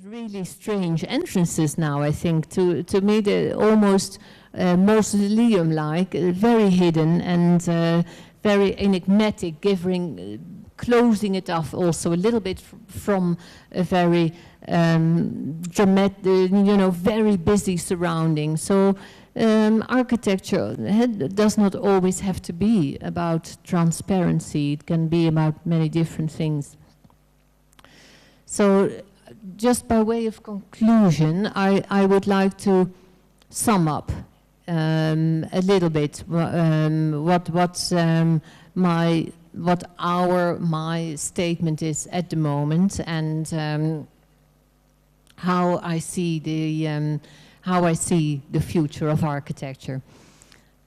really strange entrances now, I think. To me, they're almost mausoleum-like, very hidden and very enigmatic, closing it off also a little bit from a very dramatic, very busy surrounding. So architecture does not always have to be about transparency. It can be about many different things. So just by way of conclusion, I would like to sum up a little bit what my statement is at the moment, and how I see the future of architecture.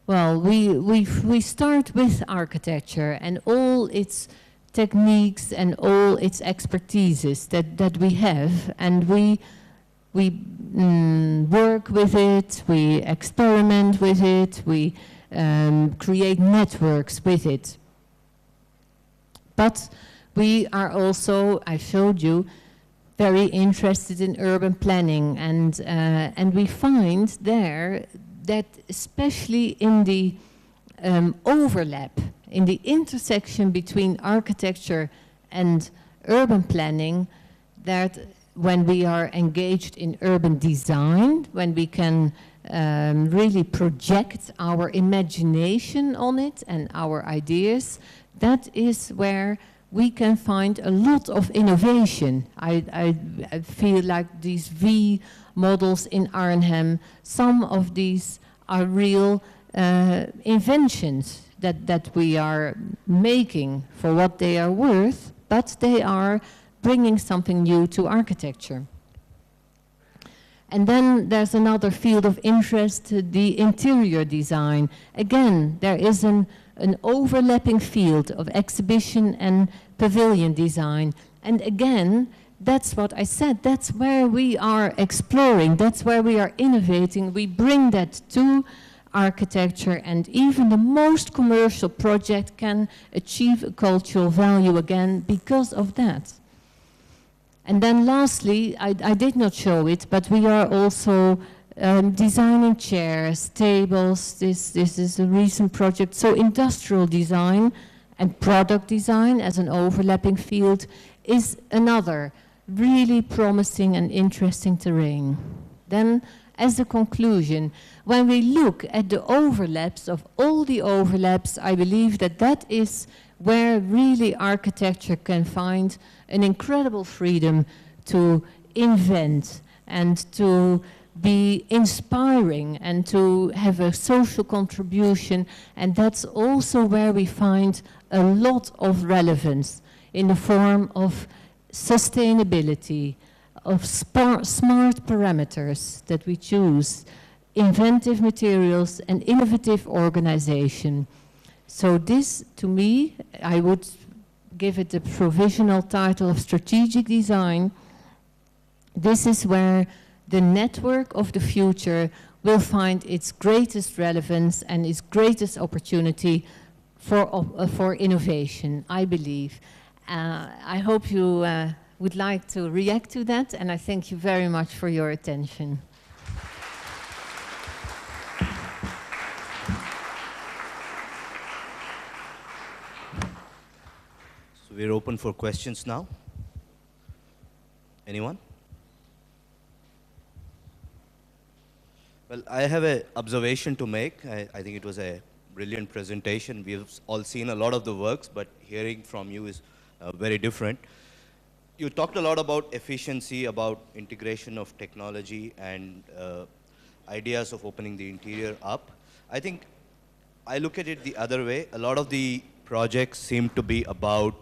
Well, we start with architecture and all its techniques and all its expertises that we have, and we work with it, we experiment with it, we create networks with it. But we are also, I showed you, very interested in urban planning, and we find there that especially in the overlap, in the intersection between architecture and urban planning, that when we are engaged in urban design, when we can really project our imagination on it and our ideas, that is where we can find a lot of innovation. I feel like these V models in Arnhem, some of these are real inventions that we are making for what they are worth, but they are bringing something new to architecture. And then there's another field of interest, the interior design. Again, there is an overlapping field of exhibition and pavilion design. And again, that's what I said, that's where we are exploring, that's where we are innovating. We bring that to architecture, and even the most commercial project can achieve a cultural value again because of that. And then lastly, I did not show it, but we are also designing chairs, tables. This is a recent project. So industrial design and product design as an overlapping field is another really promising and interesting terrain. Then, as a conclusion, when we look at the overlaps of all the overlaps, I believe that that is where really architecture can find an incredible freedom to invent and to be inspiring and to have a social contribution. And that's also where we find a lot of relevance in the form of sustainability, of smart parameters that we choose, inventive materials and innovative organization. So this, to me, I would give it the provisional title of strategic design. This is where the network of the future will find its greatest relevance and its greatest opportunity for innovation, I believe. I hope you would like to react to that, and I thank you very much for your attention. So we're open for questions now. Anyone? Well, I have an observation to make. I think it was a brilliant presentation. We've all seen a lot of the works, but hearing from you is very different. You talked a lot about efficiency, about integration of technology and ideas of opening the interior up. I think I look at it the other way. A lot of the projects seem to be about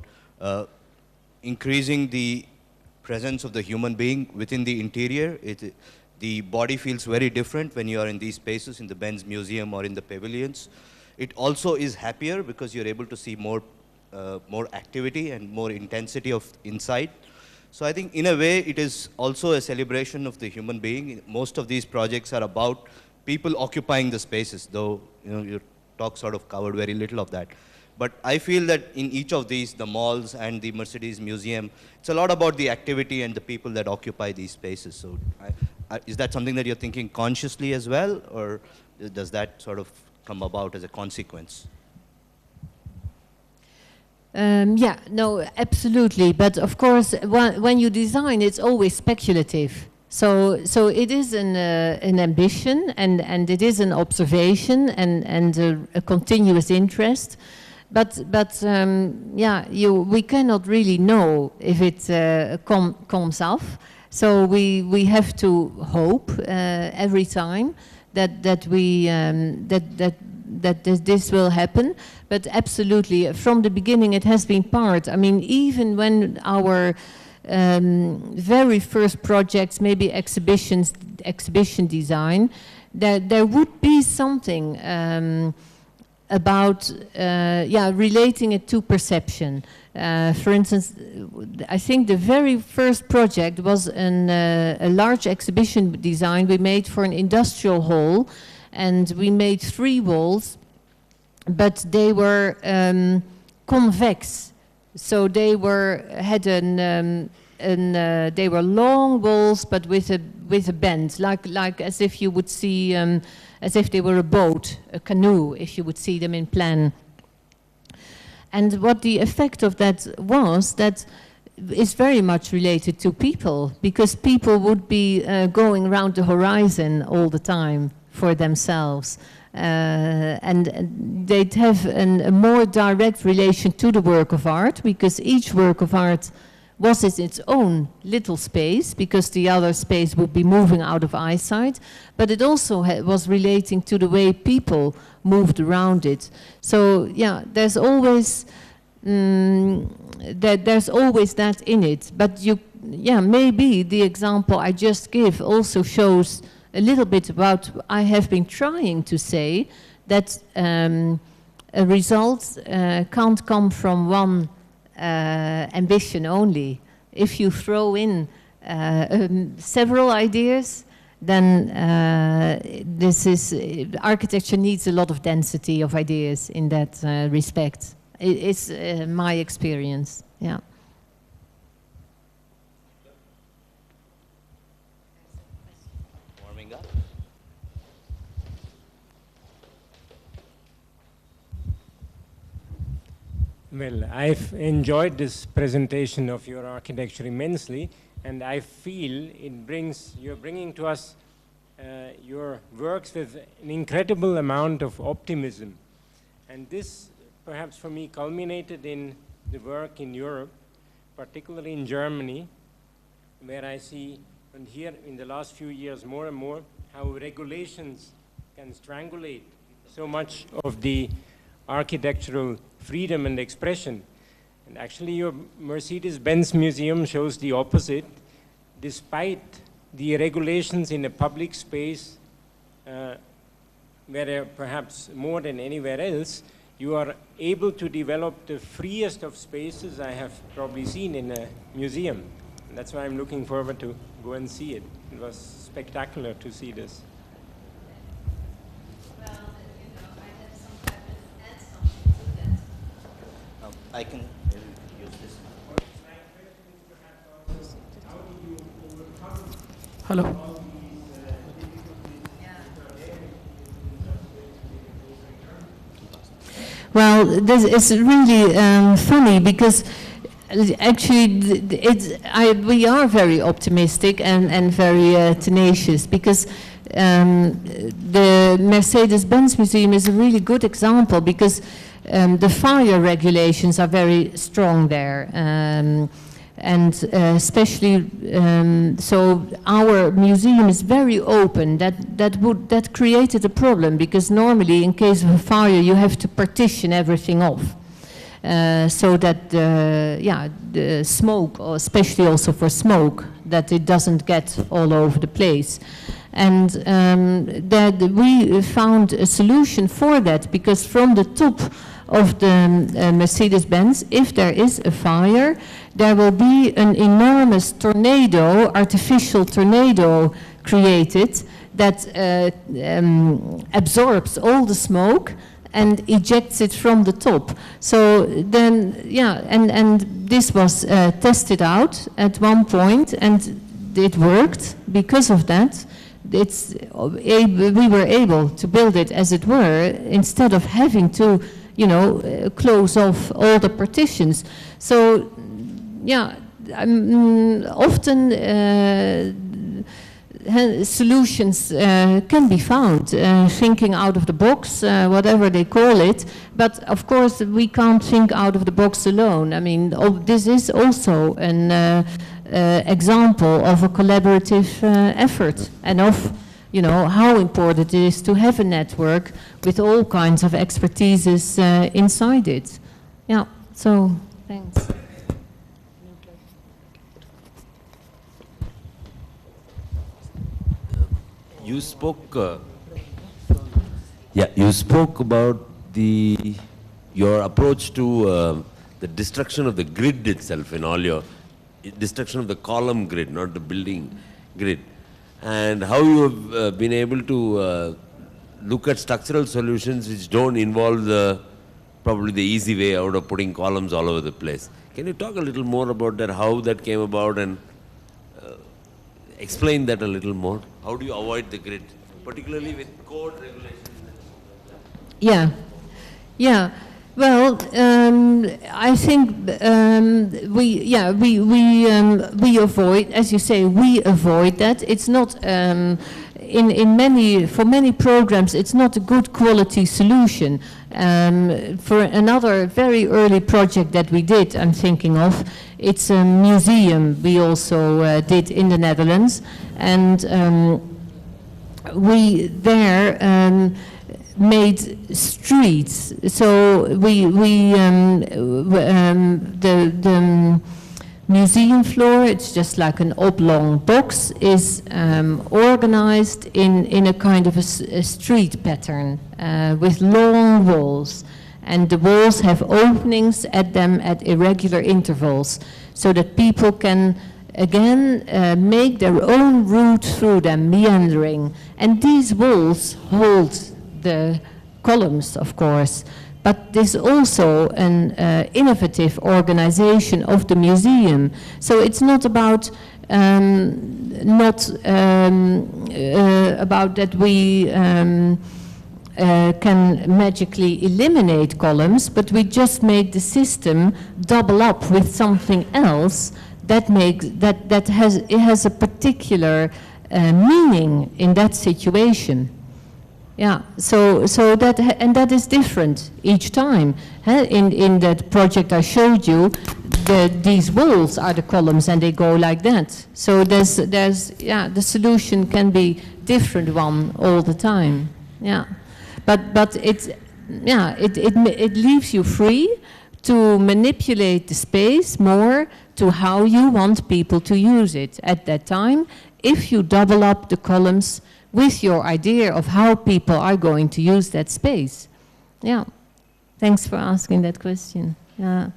increasing the presence of the human being within the interior. The body feels very different when you are in these spaces, in the Benz Museum or in the pavilions. It also is happier because you're able to see more activity and more intensity of insight. So I think in a way it is also a celebration of the human being. Most of these projects are about people occupying the spaces, though your talk sort of covered very little of that. But I feel that in each of these, the malls and the Mercedes Museum, it's a lot about the activity and the people that occupy these spaces. So is that something that you're thinking consciously as well, or does that sort of come about as a consequence? Yeah, no, absolutely. But of course, when you design, it's always speculative. So it is an ambition, and it is an observation, and a continuous interest. But yeah, we cannot really know if it comes off. So we have to hope every time that this will happen. But absolutely, from the beginning, it has been part. I mean, even when our very first projects, maybe exhibition design, there would be something about relating it to perception. For instance, I think the very first project was a large exhibition design we made for an industrial hall, and we made 3 walls, but they were convex. So they had they were long walls, but with a bend, like as if you would see, as if they were a boat, a canoe, if you would see them in plan. And what the effect of that was, that is very much related to people, because people would be going around the horizon all the time for themselves. And they'd have a more direct relation to the work of art, because each work of art was in its own little space, because the other space would be moving out of eyesight, but it also was relating to the way people moved around it. So yeah, there's always there's always that in it. But maybe the example I just give also shows a little bit about I have been trying to say, that a result can't come from one ambition only. If you throw in several ideas, then architecture needs a lot of density of ideas in that respect. It's my experience, yeah. Warming up. Well, I've enjoyed this presentation of your architecture immensely, and I feel you're bringing to us your works with an incredible amount of optimism. And this, perhaps for me, culminated in the work in Europe, particularly in Germany, where I see, and here in the last few years more and more, how regulations can strangulate so much of the architectural freedom and expression. And actually your Mercedes-Benz Museum shows the opposite. Despite the regulations in a public space, where perhaps more than anywhere else, you are able to develop the freest of spaces I have probably seen in a museum. And that's why I'm looking forward to go and see it. It was spectacular to see this. I can use this. Hello. Well, this is really funny, because actually we are very optimistic and very tenacious, because the Mercedes-Benz Museum is a really good example, because the fire regulations are very strong there, and especially so our museum is very open. That created a problem, because normally in case of a fire you have to partition everything off, so that the smoke, especially also for smoke, that it doesn't get all over the place. And that we found a solution for that, because from the top of the Mercedes-Benz, if there is a fire, there will be an enormous tornado, artificial tornado created, that absorbs all the smoke and ejects it from the top. So then, yeah, and this was tested out at one point, and it worked because of that. We were able to build it, as it were, instead of having to, you know, close off all the partitions. So, yeah, often solutions can be found, thinking out of the box, whatever they call it. But of course, we can't think out of the box alone. I mean, this is also an example of a collaborative effort, and of, you know, how important it is to have a network with all kinds of expertises inside it. Yeah, so thanks. You spoke, you spoke about your approach to the destruction of the grid itself in all your, destruction of the column grid, not the building grid, and how you have been able to look at structural solutions which don't involve probably the easy way out of putting columns all over the place. Can you talk a little more about that, how that came about, and explain that a little more? How do you avoid the grid, particularly with code regulations? Yeah, yeah. Well, I think we avoid, as you say, we avoid that. It's not for many programs, it's not a good quality solution. For another very early project that we did, I'm thinking of, it's a museum we also did in the Netherlands, and we there made streets. So the museum floor, it's just like an oblong box, is organized in a kind of a street pattern with long walls. And the walls have openings at them at irregular intervals, so that people can, again, make their own route through them, meandering. And these walls hold the columns, of course, but there's also an innovative organization of the museum. So it's not about about that we can magically eliminate columns, but we just make the system double up with something else that makes that has a particular meaning in that situation. Yeah, so that is different each time. In that project I showed you, these walls are the columns and they go like that. So there's the solution can be different one all the time. Yeah, but it leaves you free to manipulate the space more to how you want people to use it at that time, if you double up the columns with your idea of how people are going to use that space. Yeah, thanks for asking that question. Yeah.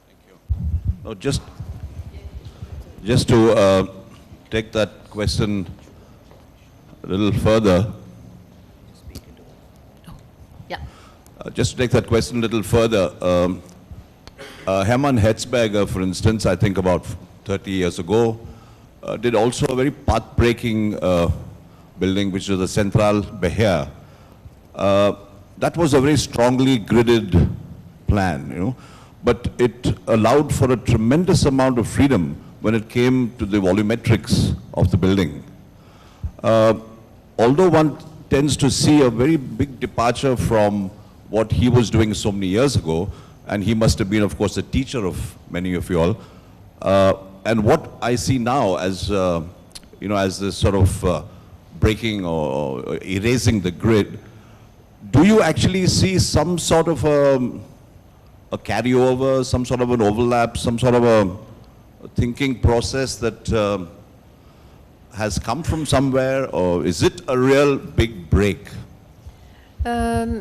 Thank you. No, just to take that question a little further. Yeah. Just to take that question a little further. Hermann Hetzberger, for instance, I think about 30 years ago, did also a very path-breaking building, which was the Central Beheer. That was a very strongly gridded plan, you know, but it allowed for a tremendous amount of freedom when it came to the volumetrics of the building. Although one tends to see a very big departure from what he was doing so many years ago, and he must have been, of course, a teacher of many of you all. And what I see now as, you know, as this sort of breaking or erasing the grid, do you actually see some sort of a carryover, some sort of an overlap, some sort of a thinking process that has come from somewhere, or is it a real big break?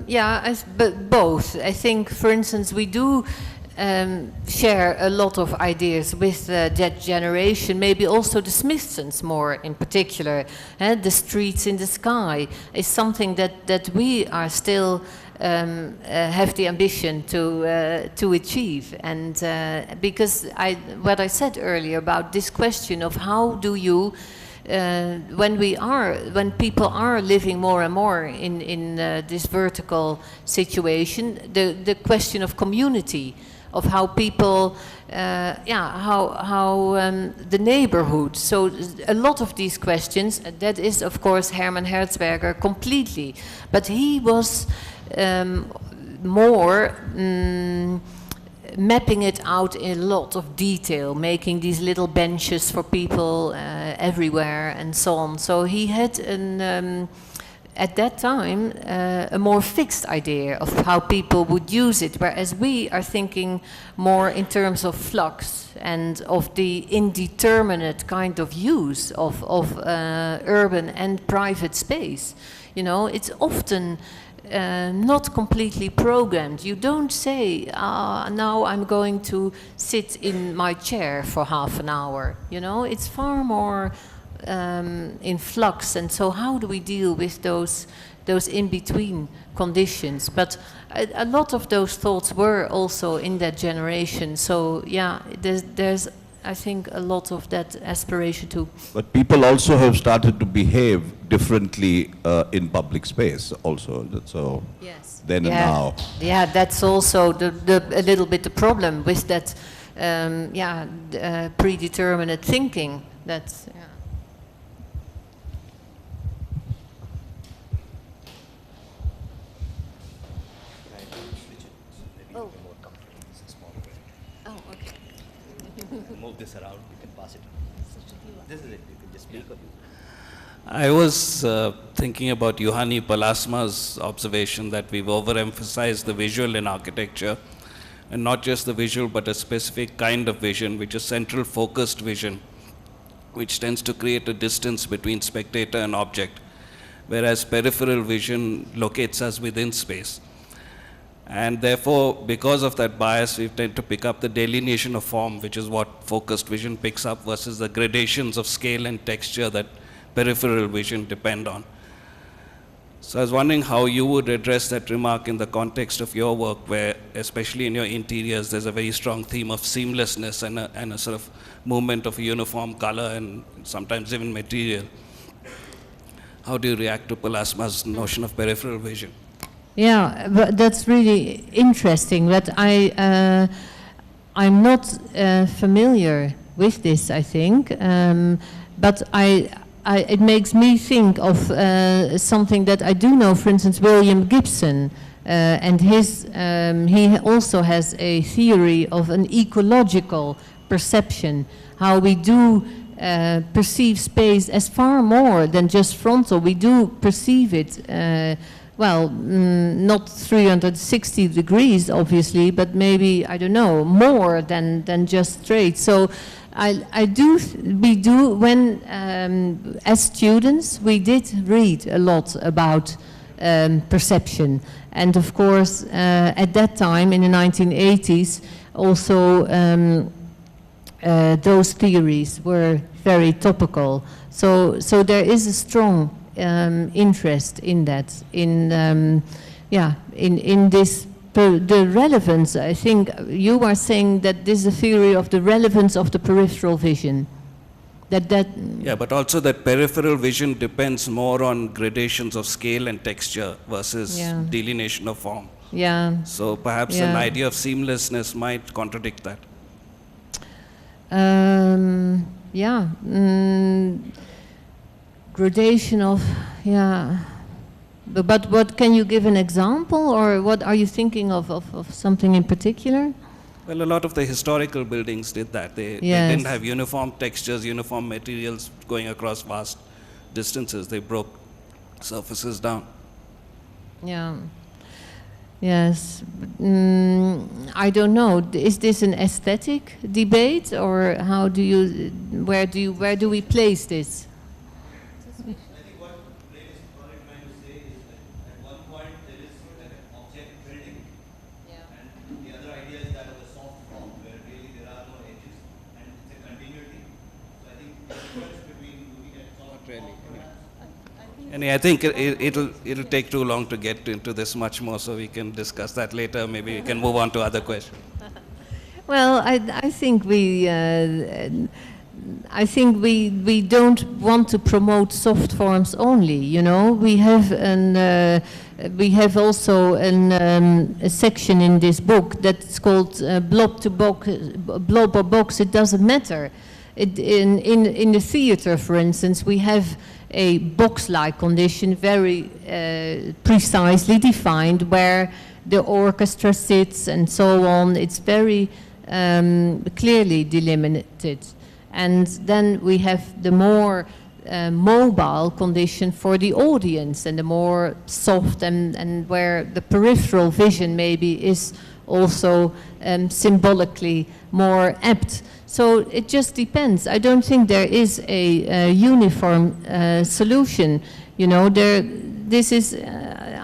Yeah, but both. I think, for instance, we do share a lot of ideas with that generation, maybe also the Smithsons more in particular. The streets in the sky is something that we are still have the ambition to achieve. And because what I said earlier about this question of how do you when people are living more and more in this vertical situation, the question of community, of how people, the neighborhood. So a lot of these questions, that is of course Hermann Herzberger completely, but he was more mapping it out in a lot of detail, making these little benches for people everywhere and so on. So he had at that time a more fixed idea of how people would use it, whereas we are thinking more in terms of flux and of the indeterminate kind of use of urban and private space. You know, it's often not completely programmed. You don't say, now I'm going to sit in my chair for half an hour. You know, it's far more in flux. And so how do we deal with those in-between conditions? But a lot of those thoughts were also in that generation. So yeah, there's I think a lot of that aspiration to. But people also have started to behave differently in public space also. So yes. Then and now. Yeah, that's also a little bit the problem with that. Predeterminate thinking. That's. Yeah. Move this around, you can pass it. This is it, you can just speak. I was thinking about Juhani Palasma's observation that we've overemphasized the visual in architecture, and not just the visual, but a specific kind of vision, which is central focused vision, which tends to create a distance between spectator and object, whereas peripheral vision locates us within space. And therefore, because of that bias, we tend to pick up the delineation of form, which is what focused vision picks up, versus the gradations of scale and texture that peripheral vision depend on. So I was wondering how you would address that remark in the context of your work, where, especially in your interiors, there's a very strong theme of seamlessness and a sort of movement of a uniform color and sometimes even material. How do you react to Palasma's notion of peripheral vision? Yeah, but that's really interesting. But I'm not familiar with this, I think. But it makes me think of something that I do know. For instance, William Gibson, and he also has a theory of an ecological perception, how we do perceive space as far more than just frontal. We do perceive it. Not 360 degrees, obviously, but maybe, I don't know, more than just straight. So we do, when, as students, we did read a lot about perception. And of course, at that time, in the 1980s, also those theories were very topical. So there is a strong interest in that, in this, the relevance. I think you are saying that this is a theory of the relevance of the peripheral vision. Yeah, but also that peripheral vision depends more on gradations of scale and texture versus delineation of form. Yeah. So perhaps an idea of seamlessness might contradict that. Gradation of, but what, can you give an example, or what are you thinking of something in particular? Well, a lot of the historical buildings did that. They didn't have uniform textures, uniform materials going across vast distances. They broke surfaces down. Yeah. Yes. I don't know. Is this an aesthetic debate, or how do you, where do we place this? really. And I think it'll take too long to get into this much more, so we can discuss that later. Maybe we can move on to other questions. Well, I think we don't want to promote soft forms only. You know, we have also a section in this book that's called blob or box. It doesn't matter. In the theater, for instance, we have a box-like condition, very precisely defined, where the orchestra sits and so on. It's very clearly delimited. And then we have the more mobile condition for the audience, and the more soft and where the peripheral vision maybe is also symbolically more apt. So it just depends. I don't think there is a uniform solution. You know,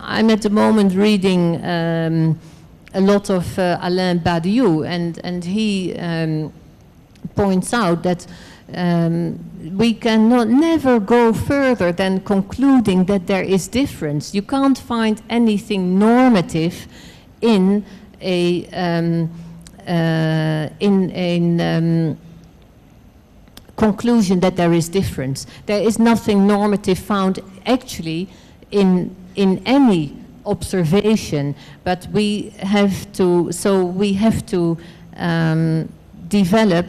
I'm at the moment reading a lot of Alain Badiou, and he points out that we cannot never go further than concluding that there is difference. You can't find anything normative in a conclusion that there is difference. There is nothing normative found actually in any observation, but we have to develop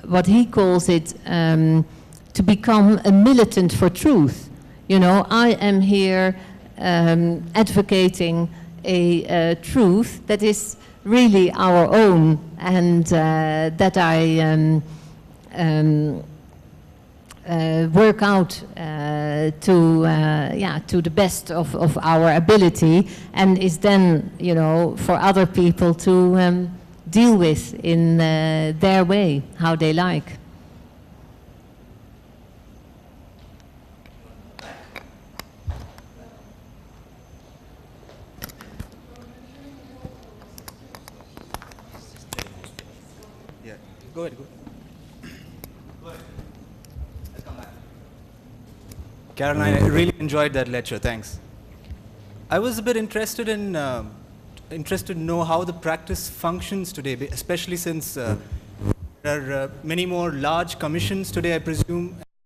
what he calls it to become a militant for truth. You know, I am here advocating a truth that is really our own, and that I work out to the best of our ability, and is then, you know, for other people to deal with in their way, how they like. Go ahead. Caroline, I really enjoyed that lecture. Thanks. I was a bit interested to know how the practice functions today, especially since there are many more large commissions today, I presume.